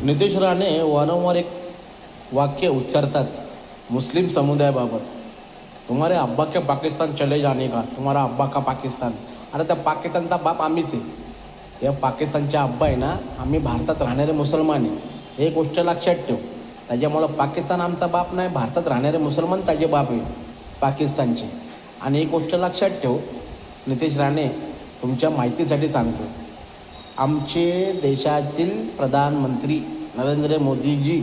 नितेश राणे वारंवार एक वाक्य उच्चारतात मुस्लिम समुदायाबाबत, तुम्हारे अब्बा के पाकिस्तान चले जाने का, तुम्हारा अब्बा का पाकिस्तान. अरे त्या पाकिस्तानचा बाप आम्हीच आहे. या पाकिस्तानच्या अब्बा आहे ना, आम्ही भारतात राहणारे मुसलमान आहे. हे गोष्ट लक्षात ठेव. त्याच्यामुळं पाकिस्तान आमचा बाप नाही, भारतात राहणारे मुसलमान त्याचे बाप आहे पाकिस्तानचे. आणि एक गोष्ट लक्षात ठेव नितेश राणे, तुमच्या माहितीसाठी सांगतो, आमचे देशातील प्रधानमंत्री नरेंद्र मोदीजी,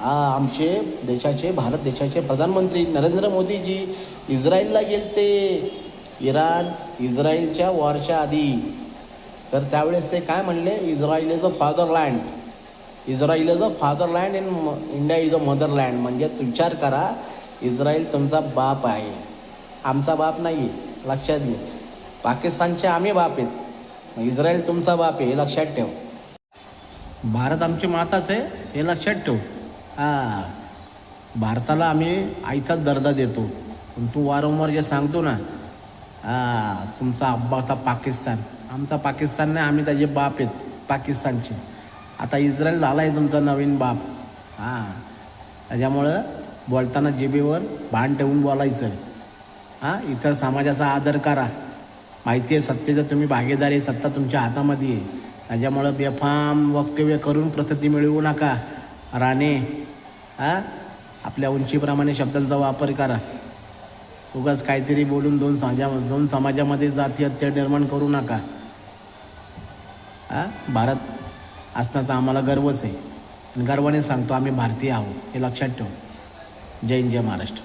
आमचे देशाचे भारत देशाचे प्रधानमंत्री नरेंद्र मोदीजी इस्रायलला गेलते. इस्रायलच्या वॉरच्या आधी. तर त्यावेळेस ते काय म्हणले, Israel is a fatherland, Israel is a fatherland in India is a motherland. म्हणजे विचार करा, इस्रायल तुमचा बाप आहे, आमचा बाप नाही आहे. लक्षात घे. पाकिस्तानचे आम्ही बाप आहेत, इस्रायल तुमचा बाप आहे, हे लक्षात ठेव. भारत आमची माताच आहे, हे लक्षात ठेव. भारताला आम्ही आईचाच दर्जा देतो. पण तू वारंवार जे सांगतो ना, तुमचा अब्बा होता पाकिस्तान, आमचा पाकिस्तान नाही, आम्ही त्याचे बाप आहेत पाकिस्तानचे. आता इस्रायल झाला आहे तुमचा नवीन बाप. त्याच्यामुळं बोलताना जिभेवर भान ठेवून बोलायचं. इतर समाजाचा आदर करा. माहिती आहे सत्तेचं तुम्ही भागीदार आहे, सत्ता तुमच्या हातामध्ये आहे. त्याच्यामुळं बेफाम वक्तव्य करून प्रसिद्धी मिळवू नका. राणे, आपल्या उंचीप्रमाणे शब्दांचा वापर करा. उगाच काहीतरी बोलून दोन समाजामध्ये जाती हत्या निर्माण करू नका. भारत असण्याचा आम्हाला गर्वच आहे आणि गर्वाने सांगतो आम्ही भारतीय आहोत, हे लक्षात ठेवू. जय हिंद, जय महाराष्ट्र.